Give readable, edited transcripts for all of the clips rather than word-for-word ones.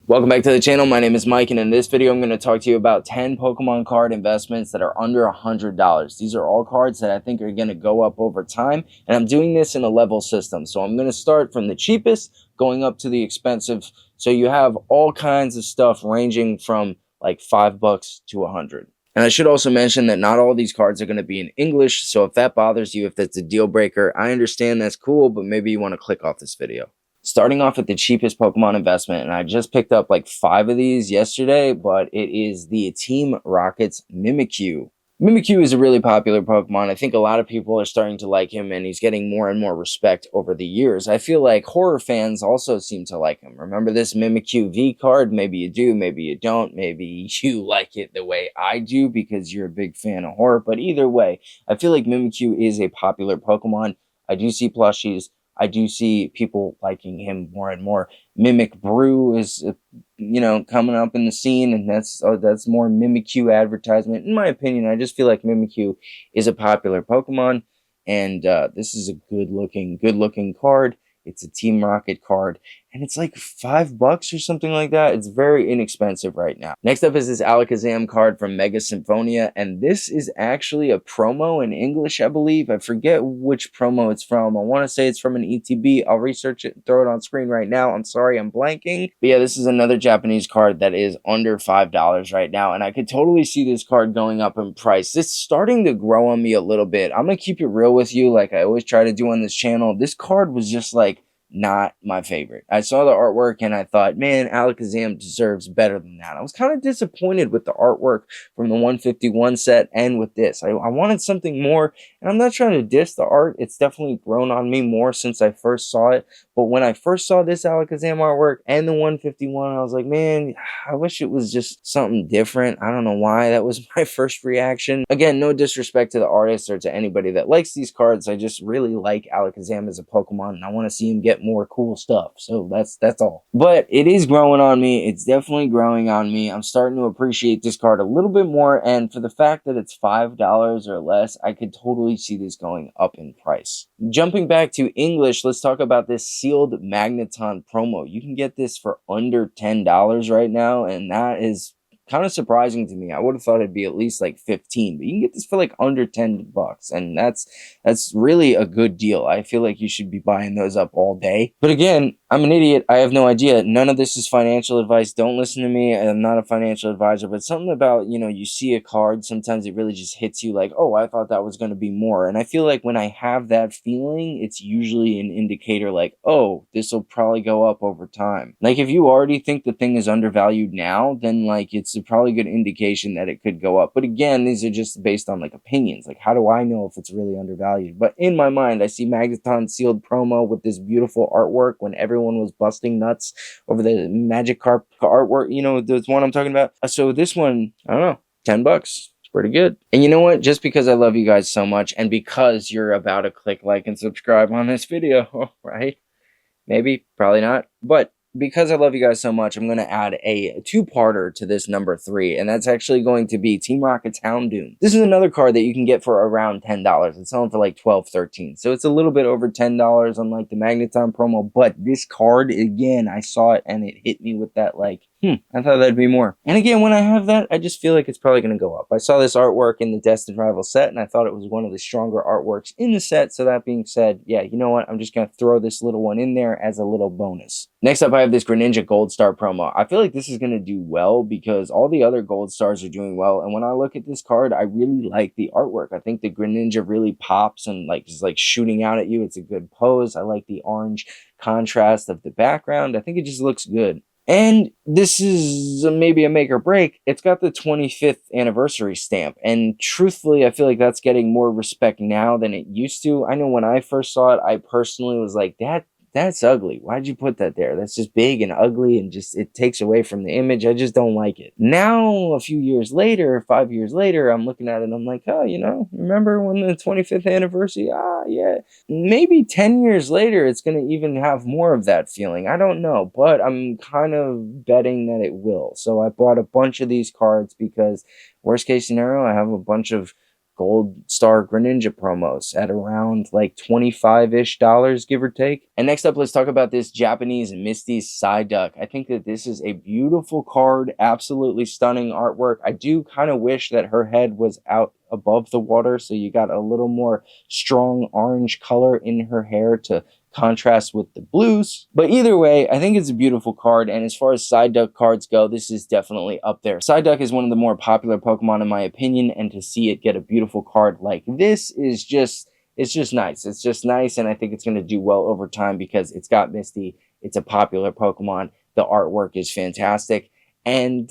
Welcome back to the channel. My name is Mike, and in this video, I'm going to talk to you about 10 Pokemon card investments that are under $100. These are all cards that I think are going to go up over time, and I'm doing this in a level system. So I'm going to start from the cheapest, going up to the expensive. So you have all kinds of stuff ranging from like $5 to $100. And I should also mention that not all these cards are going to be in English, so if that bothers you, if that's a deal breaker, I understand that's cool, but maybe you want to click off this video. Starting off with the cheapest Pokemon investment, and I just picked up like 5 of these yesterday, but it is the Team Rocket's Mimikyu. Mimikyu is a really popular Pokemon. I think a lot of people are starting to like him, and he's getting more and more respect over the years. I feel like horror fans also seem to like him. Remember this Mimikyu V card? Maybe you do, maybe you don't. Maybe you like it the way I do because you're a big fan of horror. But either way, I feel like Mimikyu is a popular Pokemon. I do see plushies. I do see people liking him more and more. Mimic Brew is, coming up in the scene, and that's more Mimikyu advertisement. In my opinion, I just feel like Mimikyu is a popular Pokemon, and this is a good looking card. It's a Team Rocket card, and it's like $5 or something like that. It's very inexpensive right now. Next up is this Alakazam card from Mega Symphonia, and this is actually a promo in English, I believe. I forget which promo it's from. I want to say it's from an ETB. I'll research it and throw it on screen right now. I'm sorry, I'm blanking. But yeah, this is another Japanese card that is under $5 right now, and I could totally see this card going up in price. It's starting to grow on me a little bit. I'm going to keep it real with you like I always try to do on this channel. This card was just like not my favorite. I saw the artwork and I thought, man, Alakazam deserves better than that. I was kind of disappointed with the artwork from the 151 set and with this. I wanted something more, and I'm not trying to diss the art. It's definitely grown on me more since I first saw it. But when I first saw this Alakazam artwork and the 151, I was like, man, I wish it was just something different. I don't know why. That was my first reaction. Again, no disrespect to the artist or to anybody that likes these cards. I just really like Alakazam as a Pokemon, and I want to see him get more cool stuff. So that's all. But it is growing on me. It's definitely growing on me. I'm starting to appreciate this card a little bit more, and for the fact that it's $5 or less, I could totally see this going up in price. Jumping back to English, let's talk about this sealed Magneton promo. You can get this for under $10 right now, and that is kind of surprising to me. I would have thought it'd be at least like 15, but you can get this for like under $10, and that's really a good deal. I feel like you should be buying those up all day. But again, I'm an idiot. I have no idea. None of this is financial advice. Don't listen to me. I'm not a financial advisor, but something about, you see a card, sometimes it really just hits you like, oh, I thought that was going to be more. And I feel like when I have that feeling, it's usually an indicator like, oh, this will probably go up over time. Like if you already think the thing is undervalued now, then like it's a probably good indication that it could go up. But again, these are just based on like opinions. Like how do I know if it's really undervalued? But in my mind, I see Magneton sealed promo with this beautiful artwork when everyone was busting nuts over the Magikarp artwork. There's one I'm talking about. So this one, I don't know, $10. It's pretty good. And you know what? Just because I love you guys so much, and because you're about to click like and subscribe on this video, right? Maybe, probably not. But because I love you guys so much, I'm going to add a two-parter to this number 3, and that's actually going to be Team Rocket's Houndoom. This is another card that you can get for around $10. It's selling for like $12, $13. So it's a little bit over $10 unlike the Magneton promo, but this card, again, I saw it and it hit me with that like, I thought that'd be more. And again, when I have that, I just feel like it's probably going to go up. I saw this artwork in the Destined Rival set, and I thought it was one of the stronger artworks in the set. So that being said, yeah, you know what? I'm just going to throw this little one in there as a little bonus. Next up, I have this Greninja Gold Star promo. I feel like this is going to do well because all the other Gold Stars are doing well. And when I look at this card, I really like the artwork. I think the Greninja really pops and like is like shooting out at you. It's a good pose. I like the orange contrast of the background. I think it just looks good. And this is maybe a make or break. It's got the 25th anniversary stamp. And truthfully, I feel like that's getting more respect now than it used to. I know when I first saw it, I personally was like, that's ugly. Why'd you put that there? That's just big and ugly and just, it takes away from the image. I just don't like it. Now, a few years later, 5 years later, I'm looking at it and I'm like, oh, remember when the 25th anniversary? Ah, yeah. Maybe 10 years later, it's going to even have more of that feeling. I don't know, but I'm kind of betting that it will. So I bought a bunch of these cards because worst case scenario, I have a bunch of Gold Star Greninja promos at around like $25-ish, give or take. And next up, let's talk about this Japanese Misty Psyduck. I think that this is a beautiful card, absolutely stunning artwork. I do kind of wish that her head was out above the water, so you got a little more strong orange color in her hair to contrast with the blues. But either way, I think it's a beautiful card, and as far as Psyduck cards go, this is definitely up there. Psyduck is one of the more popular Pokemon in my opinion, and to see it get a beautiful card like this is it's just nice. It's just nice, and I think it's going to do well over time because it's got Misty, it's a popular Pokemon, the artwork is fantastic, and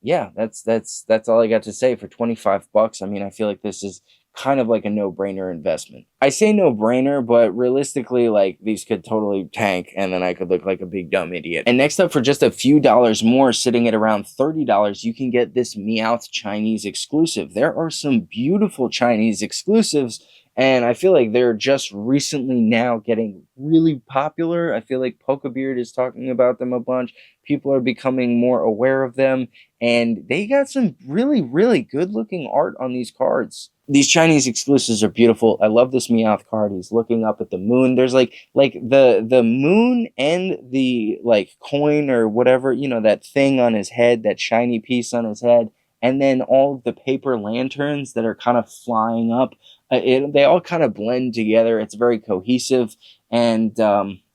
yeah, that's all I got to say for 25 bucks. I mean, I feel like this is kind of like a no-brainer investment. I say no-brainer, but realistically, like, these could totally tank, and then I could look like a big dumb idiot. And next up, for just a few dollars more, sitting at around $30, you can get this Meowth Chinese exclusive. There are some beautiful Chinese exclusives, and I feel like they're just recently now getting really popular. I feel like Pokebeard is talking about them a bunch. People are becoming more aware of them, and they got some really, really good-looking art on these cards. These Chinese exclusives are beautiful. I love this Meowth card. He's looking up at the moon. There's like the moon and the like coin or whatever, you know, that thing on his head, that shiny piece on his head, and then all of the paper lanterns that are kind of flying up. They all kind of blend together. It's very cohesive, and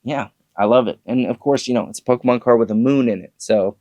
yeah, I love it. And of course, you know, it's a Pokemon card with a moon in it, so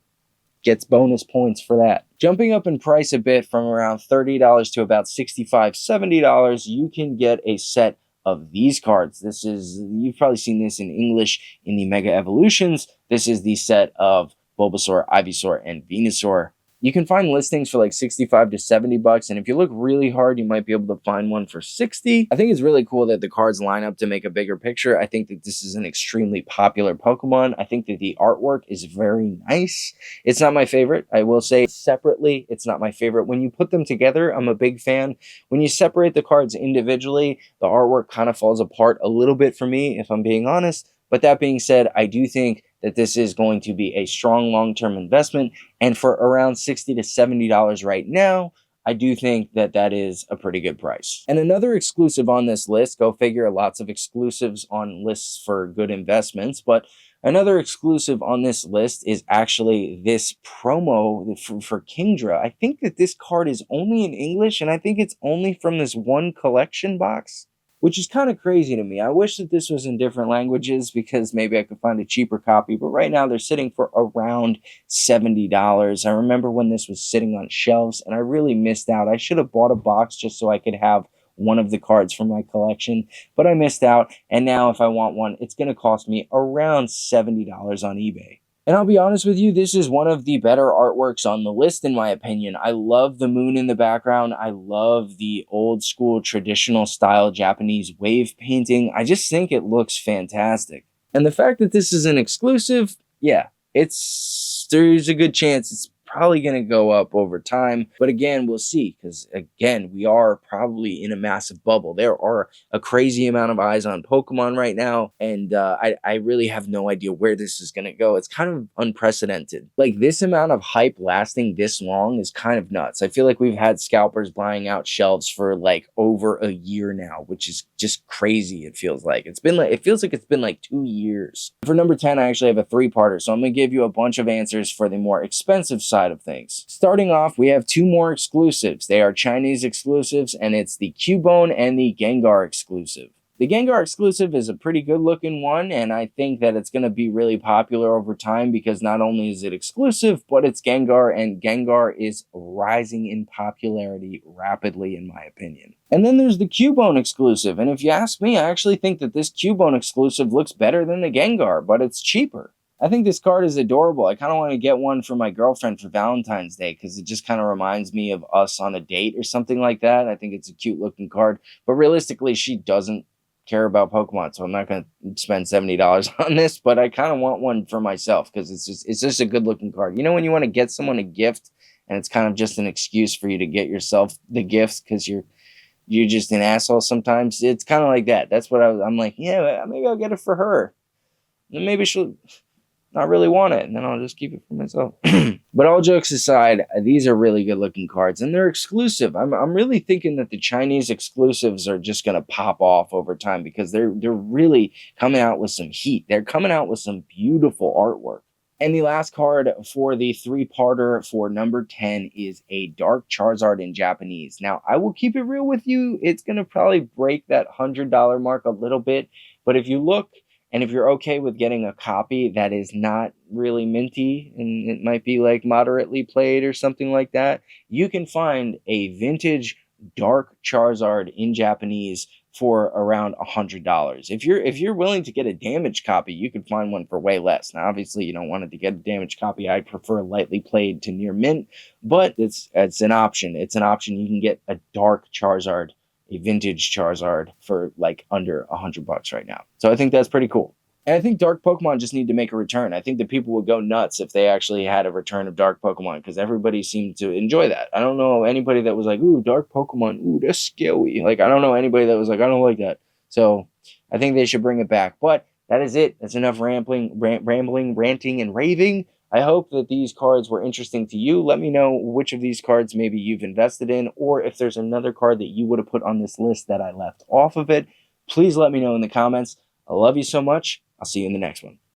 gets bonus points for that. Jumping up in price a bit from around $30 to about $65, $70, you can get a set of these cards. This is, you've probably seen this in English in the Mega Evolutions. This is the set of Bulbasaur, Ivysaur, and Venusaur. You can find listings for like 65 to 70 bucks, and if you look really hard, you might be able to find one for 60. I think it's really cool that the cards line up to make a bigger picture. I think that this is an extremely popular Pokemon. I think that the artwork is very nice. It's not my favorite. I will say separately, it's not my favorite. When you put them together, I'm a big fan. When you separate the cards individually, the artwork kind of falls apart a little bit for me, if I'm being honest. But that being said, I do think that this is going to be a strong long-term investment, and for around $60 to $70 right now, I do think that that is a pretty good price. And another exclusive on this list, go figure, lots of exclusives on lists for good investments, but another exclusive on this list is actually this promo for Kingdra. I think that this card is only in English, and I think it's only from this one collection box, which is kind of crazy to me. I wish that this was in different languages because maybe I could find a cheaper copy, but right now they're sitting for around $70. I remember when this was sitting on shelves, and I really missed out. I should have bought a box just so I could have one of the cards from my collection, but I missed out, and now if I want one, it's going to cost me around $70 on eBay. And I'll be honest with you, this is one of the better artworks on the list, in my opinion. I love the moon in the background. I love the old school traditional style Japanese wave painting. I just think it looks fantastic. And the fact that this is an exclusive, yeah, there's a good chance it's probably going to go up over time, but again, we'll see, because again, we are probably in a massive bubble. There are a crazy amount of eyes on Pokemon right now, and I really have no idea where this is going to go. It's kind of unprecedented. Like, this amount of hype lasting this long is kind of nuts. I feel like we've had scalpers buying out shelves for like over a year now, which is just crazy. It feels like it feels like it's been like 2 years. For number 10, I actually have a three-parter, so I'm going to give you a bunch of answers for the more expensive side of things. Starting off, we have two more exclusives. They are Chinese exclusives, and it's the Cubone and the Gengar exclusive. The Gengar exclusive is a pretty good looking one, and I think that it's going to be really popular over time because not only is it exclusive, but it's Gengar, and Gengar is rising in popularity rapidly, in my opinion. And then there's the Cubone exclusive, and if you ask me, I actually think that this Cubone exclusive looks better than the Gengar, but it's cheaper. I think this card is adorable. I kind of want to get one for my girlfriend for Valentine's Day because it just kind of reminds me of us on a date or something like that. I think it's a cute looking card, but realistically, she doesn't care about Pokemon, so I'm not going to spend $70 on this, but I kind of want one for myself because it's just a good looking card. You know, when you want to get someone a gift and it's kind of just an excuse for you to get yourself the gift because you're just an asshole sometimes. It's kind of like that. That's what I'm like, yeah, maybe I'll get it for her. Maybe she'll... not really want it, and then I'll just keep it for myself. But all jokes aside, these are really good looking cards, and they're exclusive. I'm really thinking that the Chinese exclusives are just gonna pop off over time because they're really coming out with some heat. They're coming out with some beautiful artwork. And the last card for the three-parter for number 10 is a Dark Charizard in Japanese. Now, I will keep it real with you. It's going to probably break that $100 mark a little bit. But if you look, and if you're okay with getting a copy that is not really minty, and it might be like moderately played or something like that, you can find a vintage Dark Charizard in Japanese for around $100. If you're willing to get a damaged copy, you could find one for way less. Now, obviously, you don't want it to get a damaged copy. I prefer lightly played to near mint, but it's an option. It's an option. You can get a Dark Charizard, a vintage Charizard, for like under $100 right now. So I think that's pretty cool. And I think Dark Pokemon just need to make a return. I think that people would go nuts if they actually had a return of Dark Pokemon, because everybody seemed to enjoy that. I don't know anybody that was like, ooh, Dark Pokemon, ooh, that's scary. Like, I don't know anybody that was like, I don't like that. So I think they should bring it back. But that is it. That's enough rambling, ranting, and raving. I hope that these cards were interesting to you. Let me know which of these cards maybe you've invested in, or if there's another card that you would have put on this list that I left off of it. Please let me know in the comments. I love you so much. I'll see you in the next one.